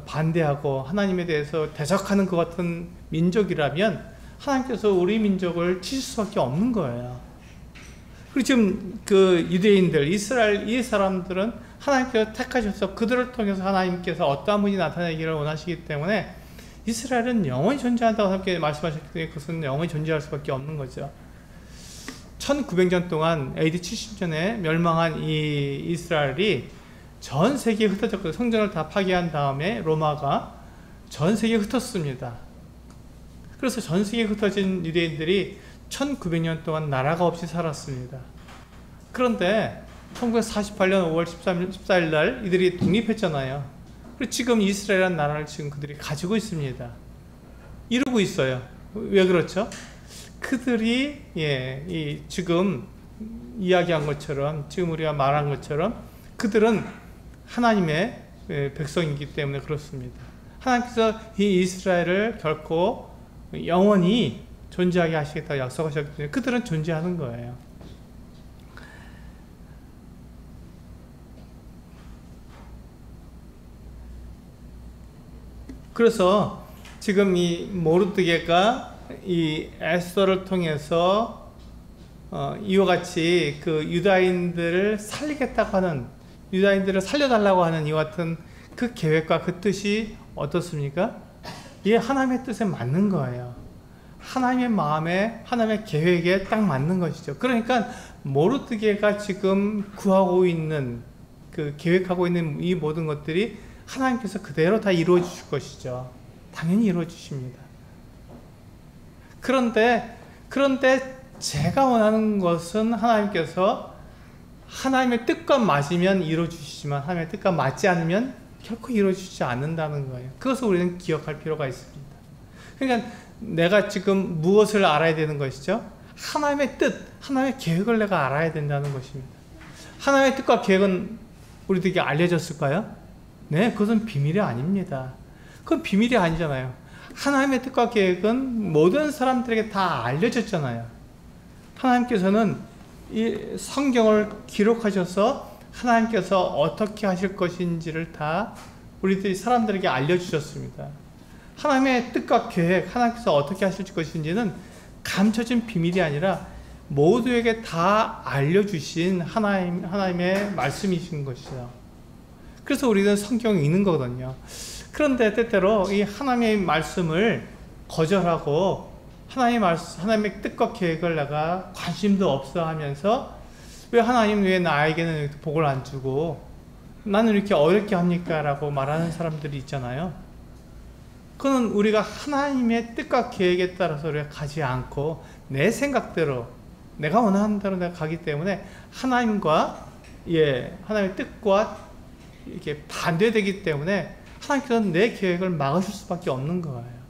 반대하고 하나님에 대해서 대적하는 것 같은 민족이라면 하나님께서 우리 민족을 치실 수밖에 없는 거예요. 그리고 지금 그 유대인들, 이스라엘 이 사람들은 하나님께서 택하셔서 그들을 통해서 하나님께서 어떠한 분이 나타나기를 원하시기 때문에 이스라엘은 영원히 존재한다고 함께 말씀하셨기 때문에 그것은 영원히 존재할 수밖에 없는 거죠. 1900년 동안 AD 70년에 멸망한 이 이스라엘이 전 세계에 흩어졌거든요. 성전을 다 파괴한 다음에 로마가 전 세계에 흩었습니다. 그래서 전 세계에 흩어진 유대인들이 1900년 동안 나라가 없이 살았습니다. 그런데 1948년 5월 14일 날 이들이 독립했잖아요. 그리고 지금 이스라엘이라는 나라를 지금 그들이 가지고 있습니다. 이루고 있어요. 왜 그렇죠? 그들이 지금 이야기한 것처럼 지금 우리가 말한 것처럼 그들은 하나님의 백성이기 때문에 그렇습니다. 하나님께서 이 이스라엘을 결코 영원히 존재하게 하시겠다고 약속하셨기 때문에 그들은 존재하는 거예요. 그래서 지금 이 모르드게가 이 에스더를 통해서 이와 같이 그 유다인들을 살리겠다고 하는, 유다인들을 살려달라고 하는 이와 같은 그 계획과 그 뜻이 어떻습니까? 이게 하나님의 뜻에 맞는 거예요. 하나님의 마음에, 하나님의 계획에 딱 맞는 것이죠. 그러니까 모르드게가 지금 구하고 있는, 그 계획하고 있는 이 모든 것들이 하나님께서 그대로 다 이루어 주실 것이죠. 당연히 이루어 주십니다. 그런데 제가 원하는 것은 하나님께서 하나님의 뜻과 맞으면 이루어 주시지만 하나님의 뜻과 맞지 않으면 결코 이루어 주시지 않는다는 거예요. 그것을 우리는 기억할 필요가 있습니다. 그러니까 내가 지금 무엇을 알아야 되는 것이죠? 하나님의 뜻, 하나님의 계획을 내가 알아야 된다는 것입니다. 하나님의 뜻과 계획은 우리들에게 알려졌을까요? 네, 그것은 비밀이 아닙니다. 그건 비밀이 아니잖아요. 하나님의 뜻과 계획은 모든 사람들에게 다 알려졌잖아요. 하나님께서는 이 성경을 기록하셔서 하나님께서 어떻게 하실 것인지를 다 우리들이 사람들에게 알려주셨습니다. 하나님의 뜻과 계획, 하나님께서 어떻게 하실 것인지는 감춰진 비밀이 아니라 모두에게 다 알려주신 하나님의 말씀이신 것이죠. 그래서 우리는 성경을 읽는 거거든요. 그런데 때때로 이 하나님의 말씀을 거절하고 하나님의 뜻과 계획을 내가 관심도 없어 하면서 왜 하나님 왜 나에게는 복을 안 주고 나는 이렇게 어렵게 합니까? 라고 말하는 사람들이 있잖아요. 그건 우리가 하나님의 뜻과 계획에 따라서 우리가 가지 않고 내 생각대로 내가 원하는 대로 내가 가기 때문에 하나님의 뜻과 이렇게 반대되기 때문에 하나님께서는 내 계획을 막으실 수밖에 없는 거예요.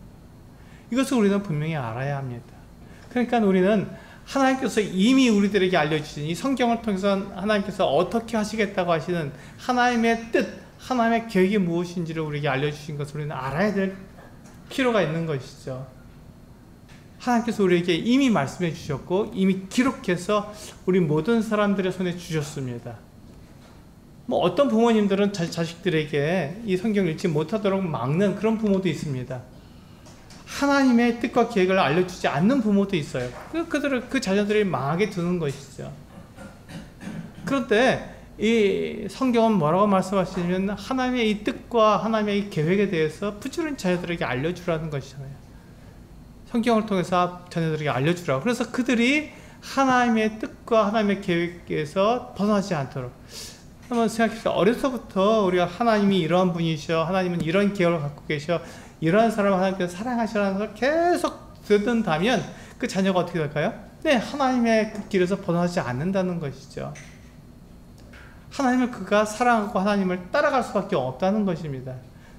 이것을 우리는 분명히 알아야 합니다. 그러니까 우리는 하나님께서 이미 우리들에게 알려주신 이 성경을 통해서 하나님께서 어떻게 하시겠다고 하시는 하나님의 뜻, 하나님의 계획이 무엇인지를 우리에게 알려주신 것을 우리는 알아야 될 필요가 있는 것이죠. 하나님께서 우리에게 이미 말씀해 주셨고 이미 기록해서 우리 모든 사람들의 손에 주셨습니다. 어떤 부모님들은 자식들에게 이 성경을 읽지 못하도록 막는 그런 부모도 있습니다. 하나님의 뜻과 계획을 알려주지 않는 부모도 있어요. 그 자녀들이 망하게 두는 것이죠. 그런데 이 성경은 뭐라고 말씀하시냐면 하나님의 이 뜻과 하나님의 이 계획에 대해서 부지런히 자녀들에게 알려주라는 것이잖아요. 성경을 통해서 자녀들에게 알려주라고. 그래서 그들이 하나님의 뜻과 하나님의 계획에서 벗어나지 않도록. 한번 생각해보세요. 어려서부터 우리가 하나님이 이러한 분이셔, 하나님은 이런 계획을 갖고 계셔, 이러한 사람을 하나님께서 사랑하시라는 걸 계속 듣는다면 그 자녀가 어떻게 될까요? 네, 하나님의 그 길에서 벗어나지 않는다는 것이죠. 하나님을 그가 사랑하고 하나님을 따라갈 수밖에 없다는 것입니다.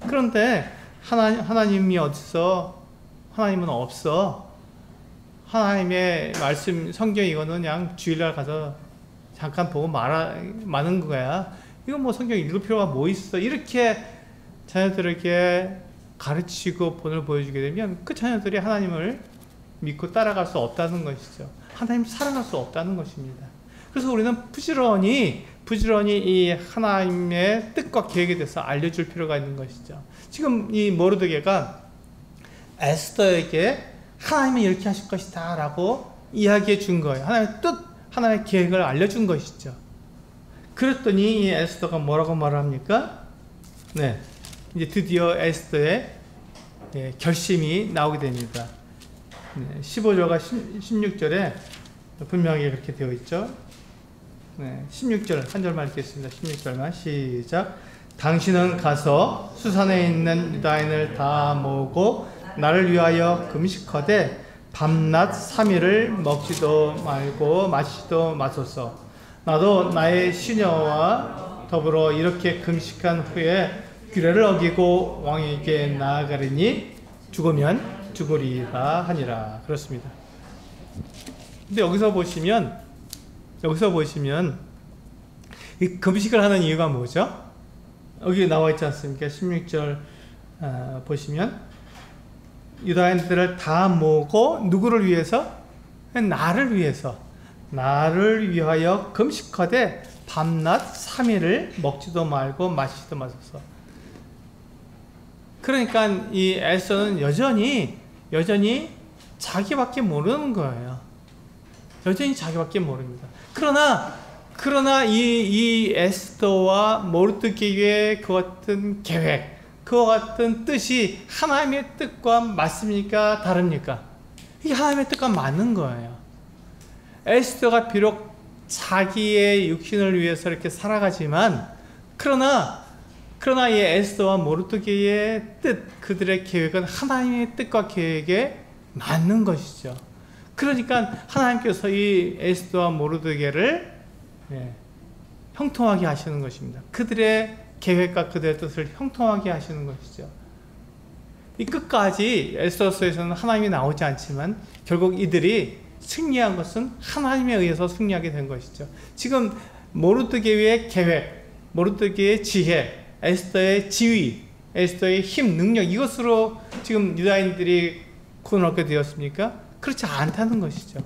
그런데 하나님이 어디서, 하나님은 없어. 하나님의 말씀, 성경 이거는 그냥 주일날 가서 잠깐 보고 마는 거야. 이거 뭐 성경 읽을 필요가 뭐 있어. 이렇게 자녀들에게 가르치고 본을 보여주게 되면 그 자녀들이 하나님을 믿고 따라갈 수 없다는 것이죠. 하나님 사랑할 수 없다는 것입니다. 그래서 우리는 부지런히 이 하나님의 뜻과 계획에 대해서 알려줄 필요가 있는 것이죠. 지금 이 모르드게가 에스더에게 하나님은 이렇게 하실 것이다 라고 이야기해 준 거예요. 하나님의 뜻, 하나님의 계획을 알려준 것이죠. 그랬더니 이 에스더가 뭐라고 말합니까? 네, 이제 드디어 에스더의 결심이 나오게 됩니다. 15절과 16절에 분명하게 그렇게 되어 있죠. 16절 한 절만 읽겠습니다. 16절만 시작. 당신은 가서 수산에 있는 유다인을 다 모으고 나를 위하여 금식하되 밤낮 3일을 먹지도 말고 마시지도 마소서. 나도 나의 시녀와 더불어 이렇게 금식한 후에 규례를 어기고 왕에게 나아가리니 죽으면 죽으리라 하니라. 그렇습니다. 근데 여기서 보시면 이 금식을 하는 이유가 뭐죠? 여기 나와 있지 않습니까? 16절 보시면 유다인들을 다 모으고 누구를 위해서? 나를 위하여 금식하되 밤낮 3일을 먹지도 말고 마시지도 마소서. 그러니까 이 에스더는 여전히 자기밖에 모르는 거예요. 여전히 자기밖에 모릅니다. 그러나 이 에스더와 모르드게의 그 같은 계획, 그와 같은 뜻이 하나님의 뜻과 맞습니까? 다릅니까? 이게 하나님의 뜻과 맞는 거예요. 에스더가 비록 자기의 육신을 위해서 이렇게 살아가지만 그러나 이 에스더와 모르드게의 뜻, 그들의 계획은 하나님의 뜻과 계획에 맞는 것이죠. 그러니까 하나님께서 이 에스더와 모르드게를 형통하게 하시는 것입니다. 그들의 계획과 그들의 뜻을 형통하게 하시는 것이죠. 이 끝까지 에스더서에서는 하나님이 나오지 않지만 결국 이들이 승리한 것은 하나님에 의해서 승리하게 된 것이죠. 지금 모르드게의 계획, 모르드게의 지혜, 에스더의 지위, 에스더의 힘, 능력, 이것으로 지금 유다인들이 구원을 얻게 되었습니까? 그렇지 않다는 것이죠.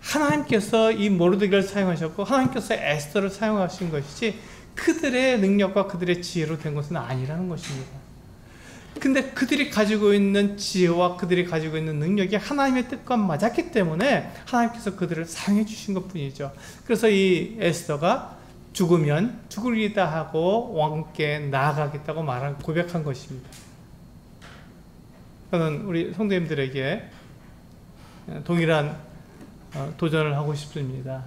하나님께서 이 모르드게를 사용하셨고 하나님께서 에스더를 사용하신 것이지 그들의 능력과 그들의 지혜로 된 것은 아니라는 것입니다. 근데 그들이 가지고 있는 지혜와 그들이 가지고 있는 능력이 하나님의 뜻과 맞았기 때문에 하나님께서 그들을 사용해 주신 것 뿐이죠. 그래서 이 에스더가 죽으면 죽으리다 하고 왕께 나아가겠다고 고백한 것입니다. 저는 우리 성도님들에게 동일한 도전을 하고 싶습니다.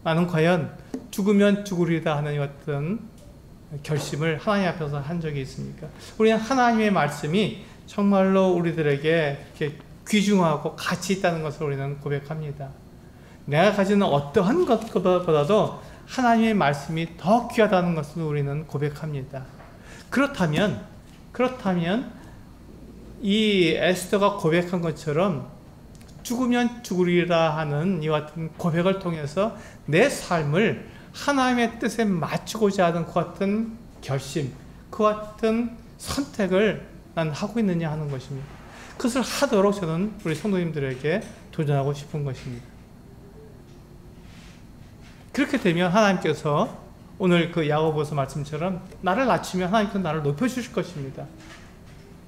나는 과연 죽으면 죽으리다 하는 같은 결심을 하나님 앞에서 한 적이 있습니까? 우리는 하나님의 말씀이 정말로 우리들에게 이렇게 귀중하고 가치 있다는 것을 우리는 고백합니다. 내가 가지는 어떠한 것보다도 하나님의 말씀이 더 귀하다는 것을 우리는 고백합니다. 그렇다면 이 에스더가 고백한 것처럼 죽으면 죽으리라 하는 이와 같은 고백을 통해서 내 삶을 하나님의 뜻에 맞추고자 하는 그 같은 결심, 그 같은 선택을 난 하고 있느냐 하는 것입니다. 그것을 하도록 저는 우리 성도님들에게 도전하고 싶은 것입니다. 그렇게 되면 하나님께서 오늘 그 야고보서 말씀처럼 나를 낮추면 하나님께서 나를 높여주실 것입니다.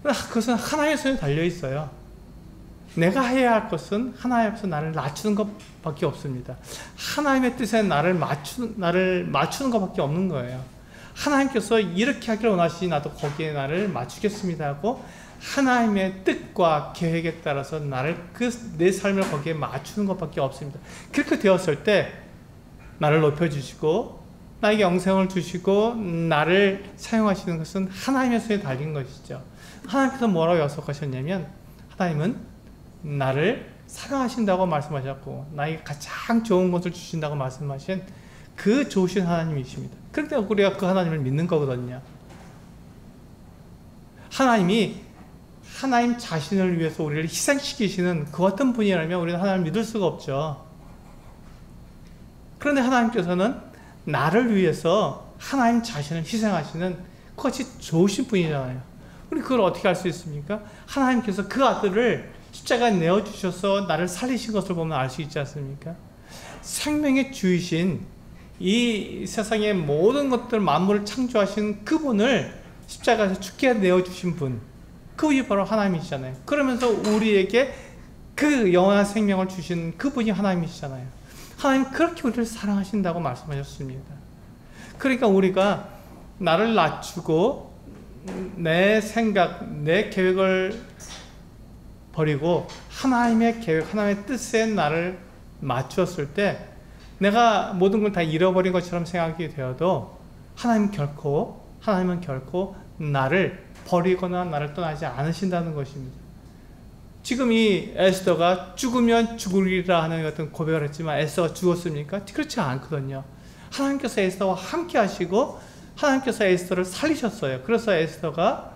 그것은 하나님의 손에 달려 있어요. 내가 해야 할 것은 하나님 앞에서 나를 낮추는 것밖에 없습니다. 하나님의 뜻에 나를 맞추는 것밖에 없는 거예요. 하나님께서 이렇게 하기를 원하시니 나도 거기에 나를 맞추겠습니다 하고 하나님의 뜻과 계획에 따라서 내 삶을 거기에 맞추는 것밖에 없습니다. 그렇게 되었을 때 나를 높여주시고 나에게 영생을 주시고 나를 사용하시는 것은 하나님의 손에 달린 것이죠. 하나님께서 뭐라고 약속하셨냐면 하나님은 나를 사랑하신다고 말씀하셨고 나에게 가장 좋은 것을 주신다고 말씀하신 그 좋으신 하나님이십니다. 그런데 우리가 그 하나님을 믿는 거거든요. 하나님이 하나님 자신을 위해서 우리를 희생시키시는 그 어떤 분이라면 우리는 하나님을 믿을 수가 없죠. 그런데 하나님께서는 나를 위해서 하나님 자신을 희생하시는 그것이 좋으신 분이잖아요. 우리 그걸 어떻게 알 수 있습니까? 하나님께서 그 아들을 십자가에 내어주셔서 나를 살리신 것을 보면 알 수 있지 않습니까? 생명의 주이신 이 세상의 모든 것들 만물을 창조하신 그분을 십자가에서 죽게 내어주신 분, 그분이 바로 하나님이시잖아요. 그러면서 우리에게 그 영원한 생명을 주신 그분이 하나님이시잖아요. 하나님 그렇게 우리를 사랑하신다고 말씀하셨습니다. 그러니까 우리가 나를 낮추고 내 생각, 내 계획을 버리고 하나님의 계획, 하나님의 뜻에 나를 맞추었을 때 내가 모든 걸 다 잃어버린 것처럼 생각이 되어도 하나님은 결코 나를 버리거나 나를 떠나지 않으신다는 것입니다. 지금 이 에스더가 죽으면 죽으리라 하는 어떤 고백을 했지만 에스더가 죽었습니까? 그렇지 않거든요. 하나님께서 에스더와 함께 하시고 하나님께서 에스더를 살리셨어요. 그래서 에스더가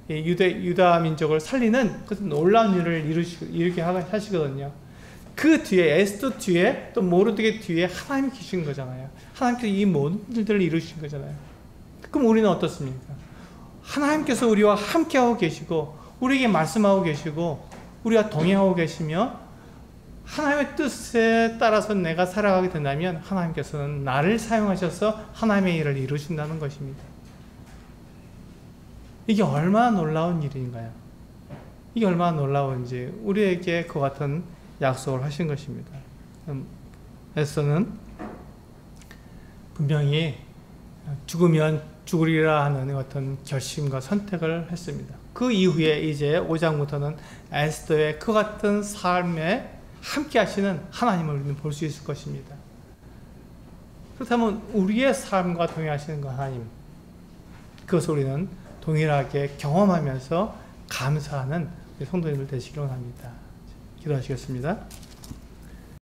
유다 민족을 살리는 그 놀라운 일을 이루게 하시거든요. 그 뒤에 에스더 뒤에 또 모르드게 뒤에 하나님이 계신 거잖아요. 하나님께서 이 모든 일들을 이루신 거잖아요. 그럼 우리는 어떻습니까? 하나님께서 우리와 함께하고 계시고 우리에게 말씀하고 계시고 우리와 동행하고 계시며 하나님의 뜻에 따라서 내가 살아가게 된다면 하나님께서는 나를 사용하셔서 하나님의 일을 이루신다는 것입니다. 이게 얼마나 놀라운 일인가요? 이게 얼마나 놀라운지 우리에게 그 같은 약속을 하신 것입니다. 에스더는 분명히 죽으면 죽으리라 하는 어떤 결심과 선택을 했습니다. 그 이후에 이제 5장부터는 에스더의 그 같은 삶에 함께 하시는 하나님을 우리는 볼 수 있을 것입니다. 그렇다면 우리의 삶과 동행하시는 그 하나님, 그것을 우리는 동일하게 경험하면서 감사하는 성도님들 되시길 원합니다. 기도하시겠습니다.